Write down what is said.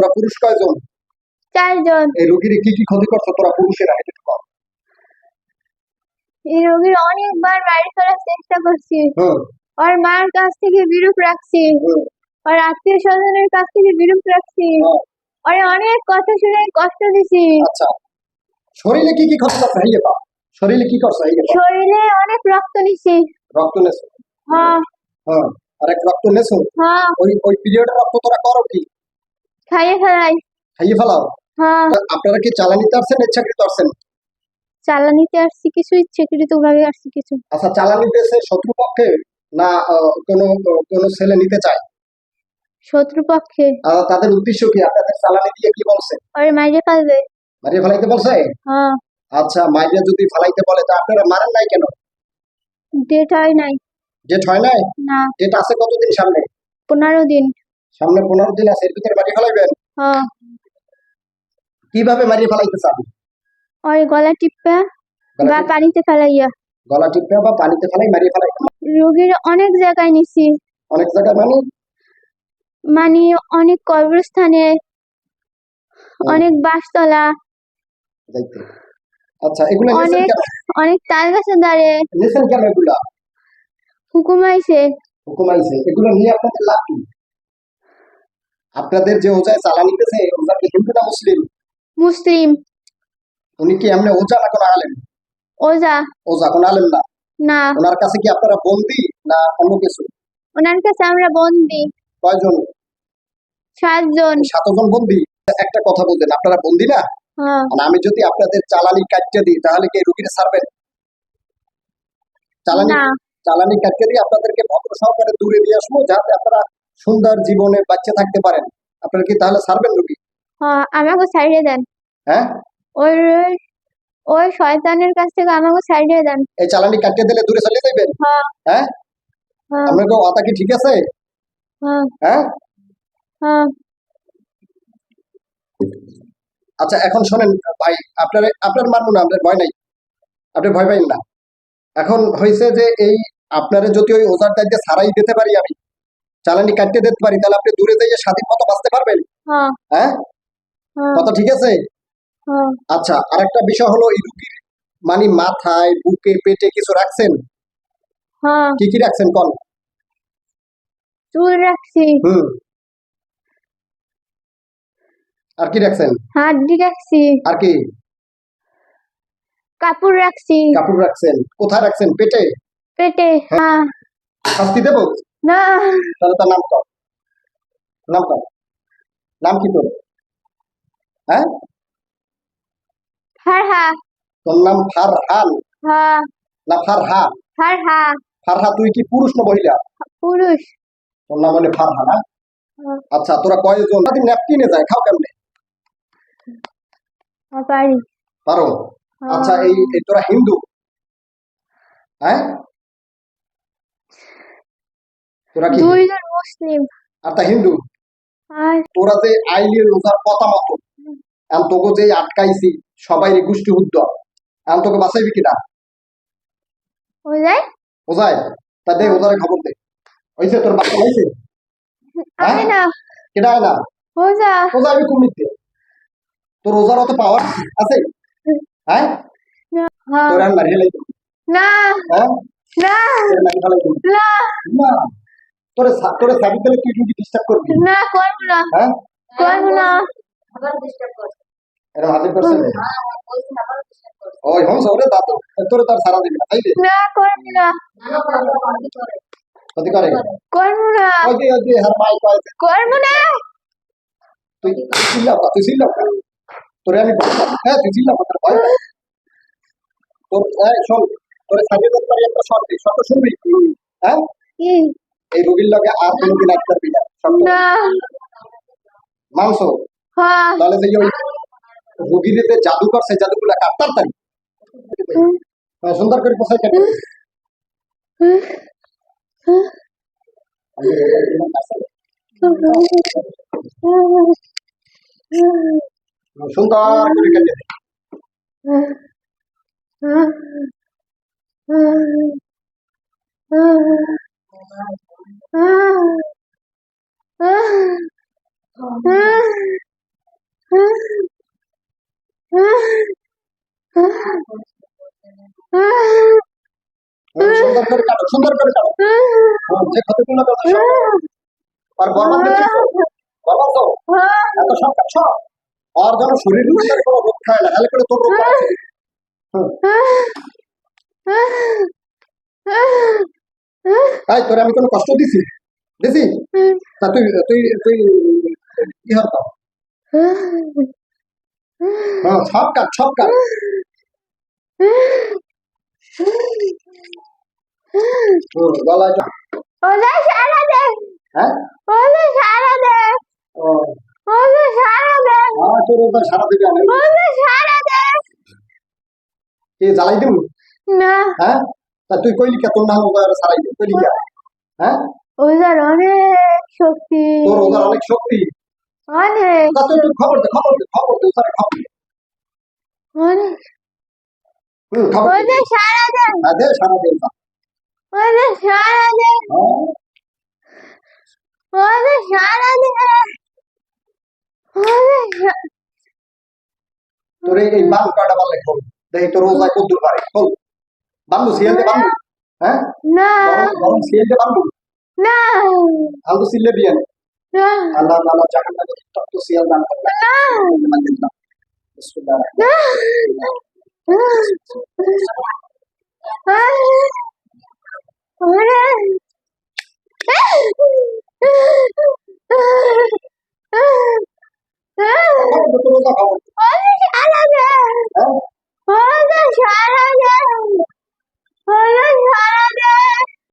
তোরা পুরুষ কয়জন? 4 জন। এই রোগীর কি কি ক্ষতি করছো তোরা পুরুষেরা, এটা একটু বল। এই রোগীর অনেকবার বাড়ি ফেরার চেষ্টা করছি, হুম ওর মার কাছ থেকে বিরূপ রাখছি, হুম ওর আত্মীয় স্বজনের কাছ থেকে বিরূপ রাখছি, হ্যাঁ। ওরে অনেক কথা শুনে কষ্ট দিছি। আচ্ছা, শরীরে কি কি ক্ষতি করছো হেইয়ে বাপ? শরীরে কি করছো হেইয়ে বাপ? শরীরে অনেক রক্ত নিছি। রক্ত নেছো? হ্যাঁ হ্যাঁ। আর এক রক্ত নেছো? হ্যাঁ, ওই ওই পিরিয়ডের রক্ত তোরা করো কি? খাইয়ে ফেলাই। খাইয়ে ফেলাও? হ্যাঁ, আপনারা কি চালানিতে আসছেন ইচ্ছাকৃত আসছেন? চালানিতে আসছি কিছু, ইচ্ছাকৃত ভাবে আসছি কিছু। আচ্ছা, চালানিতে এসে শত্রুপক্ষে না কোনো কোনো ছেলে নিতে চায়? শত্রুপক্ষে। তাদের উদ্দেশ্য কি? আপনাদের চালানি দিয়ে কি বলছে? ওরে মাইরে ফেলবে। মারিয়ে ফেলাইতে বলছে? হ্যাঁ, আচ্ছা, মাইরিয়া যদি ফেলাইতে বলে তা আপনারা মারেন নাই কেন? ডেট হয় নাই। ডেট হয় নাই? না, ডেট আছে কতদিন সামনে? 15 দিন। সামনে 15 দিন আছে, এর ভিতরে মারিয়ে ফেলাইবেন? হ্যাঁ, কিভাবে মারিয়ে ফেলাইতে চান? ওরে গলা টিপা গলা বা টিপ- পানিতে ফেলাইয়া। গলা টিপে বা পানিতে ফেলাই মারিয়ে ফেলাই? রোগীর অনেক জায়গায় নিছি, অনেক জায়গায় মানে? মানে অনেক কবরস্থানে, অনেক বাসতলা, যাইতে। আচ্ছা, এগুলো নিয়েছেন অনেক কেন? অনেক তাল গাছের দ্বারে নিয়েছেন কেন এগুলা? হুকুম আইছে। হুকুম আইছে, এগুলো নিয়ে আপনাদের লাভ কি? আপনাদের যে ওজায় চালানি দিতেছে, ওজা কি হিন্দু না মুসলিম? মুসলিম। উনি কি এমনি ওজা না কোনো আলেম? ওজা। ওজা, কোনো আলেম না? না, ওনার কাছে কি আপনারা বন্দি না অন্য কিছু? ওনার কাছে আমরা বন্দি। কয়জন? 7 জন। 7 জন বন্দি? একটা কথা বলতেন, আপনারা বন্দি না? হ্যাঁ, মানে আমি যদি আপনাদের চালানি কাটতে দিই তাহলে কি রুগীরা ছাড়বেন? চালানি না, চালানি কাটতে দিয়ে আপনাদেরকে ভদ্র সহকারে দূরে দিয়ে আসবো, যাতে আপনারা সুন্দর জীবনে বাঁচে থাকতে পারেন। আপনারা কি তাহলে ছাড়বেন রুগী? হ্যাঁ, আমাকে সাইডে দেন। হ্যাঁ? ওই ওই শয়তানের কাছ থেকে আমাকে সাইডে দেন। এই চালানি কাটতে দিলে দূরে চলে যাবেন? হ্যাঁ, হ্যাঁ? হ্যাঁ, আপনার কথা কি ঠিক আছে? হ্যাঁ, হ্যাঁ? হ্যাঁ, আচ্ছা, এখন শোনেন ভাই, আপনার মানবো না, আপনার ভয় নাই, আপনি ভয় পাইন না। এখন হয়েছে যে এই আপনারা যদি ওই ওজার দায়িত্বে ছাড়াই দিতে পারি, আমি চালানি কাটতে দিতে পারি, তাহলে আপনি দূরে যাইয়ে স্বাধীন মতো বাঁচতে পারবেন। হ্যাঁ, হ্যাঁ? হ্যাঁ, কথা ঠিক আছে? হ্যাঁ, আচ্ছা, আরেকটা বিষয় হলো, এই রুগীর মানে মাথায় বুকে পেটে কিছু রাখছেন? হ্যাঁ, কি কি রাখছেন কোন? চুল রাখছি, হুম। আর কি রাখছেন? হাড্ডি রাখছি, আর কি? কাপড় রাখছি। কাপড় রাখছেন? কোথায় রাখছেন? পেটে? পেটে। হ্যাঁ। শাস্তি দেবো? না। তাহলে তার নাম কর, নাম কর, নাম কি তোর? হ্যাঁ? ফারহা। তোর নাম ফারহান হ্যাঁ, না ফারহা? ফারহা। ফারহা, তুই কি পুরুষ না মহিলা? পুরুষ। তোর নাম হলে ফারহা না? হ্যাঁ, আচ্ছা, তোরা কয়জন ন্যাপকিনে যায়, খাও কেমনে? পারি। পারো? আচ্ছা, এই এই তোরা হিন্দু? হ্যাঁ? তোরা কি? 2 জন মুসলিম। আর তা হিন্দু? আর তোরা যে আইলি রোজার কথা মতো, এখন তোকে যে আটকাইছি সবাই গোষ্ঠী উদ্য, এখন তোকে বাঁচাইবি কিনা? বুঝাই। ওজায়? তা দে, ওজারে খবর দে। হয়েছে, তোর বাচ্চা হয়েছে? হ্যাঁ? আমি না। কেডা হয় না? বুঝা। ওজা আমি কুমিতে, তোর ওজার অত পাওয়ার আছে? হ্যাঁ? হ্যাঁ। তোর আর মারিয়ে লাইব? না, হ্যাঁ? না, তোর মারি ফেলাইব? না, না, তোরে সাবি দিলে তুই রুগী ডিস্টার্ব করবি? না, করবো না, হ্যাঁ? করবো না। এরকম হাজির করছে? ওই হংস ওরে দাঁত, তোরে তার সারা দিবি না, তাই রে? না, করবো না, ক্ষতি করে? করবো না, ওই যে হার মাই কয় যে, করবো না। তুই তুই চিল্লাও কেন? তোরে আমি বললাম, হ্যাঁ তুই চিল্লাও, তোর ভয় পাই? তোর শোন, তোরে সাজিয়ে দিতে পারি একটা শর্ত, শর্ত শুনবি? হ্যাঁ? কি? এই রোগীর লগে আর কোনোদিন আসতে পারবি না, শর্ত না। মানছো? হ্যাঁ। তাহলে যে ওই রোগীর যে জাদু করছে, জাদুগুলা কাটতার তারি সুন্দর করে পোষাই কেটে সুন্দর করে কেটে দে। সুন্দর করে কাটো, সুন্দর করে কাটো। যে ক্ষতিপূর্ণ করছে সব কাটো। আর বরবাদ দেখছো, বরবাদ তো এত সব কাট সব। আর যেন শরীরের ভিতরে কোনো রোগ খায় না, তাহলে করে তোর রোগ বাড়ছে। হুম। তাই তোরে আমি কোনো কষ্ট দিছি? দিছি? তা তুই তুই তুই কি হতো? হ্যাঁ, সব কাট, সব কাট। গলায় যা। ওদের সারা দে, হ্যাঁ? ওদের সারা দে, ও, ওদের সারা দে, তোর ওটা সারা দিবি আমি। ওদের সারা দে। কি জ্বালাই দিব? না, হ্যাঁ? তা তুই কইলি কে তোর নাম ওটা সারাই দিব? কইলি কে? হ্যাঁ? ওদের অনেক শক্তি, তোর ওটার অনেক শক্তি। অনেক তা তুই একটু খবর দে, খবর দে, খবর দে, ওটারে খবর দে। অনেক। খবর দে। ওদের সারা দে, হ্যাঁ, দে, সারা দে ওটা। ওদের সারা দে, হ্যাঁ? ওদের সারা দে, ওদের তোর এই বাল কয়টা বাল খোল। দেখি তোর রোজায় কত দূর পারে। খোল। বান্ধু সিএল দে বান্ধু। হ্যাঁ? না, গরম গরম সিএল দে বান্ধু। না, আলু সিলে বিয়ান। না, আল্লাহ আল্লাহ জাহান্নামে তপ্ত সিএল দান করবে। আলহামদুলিল্লাহ। বিসমিল্লাহ। না। ওরে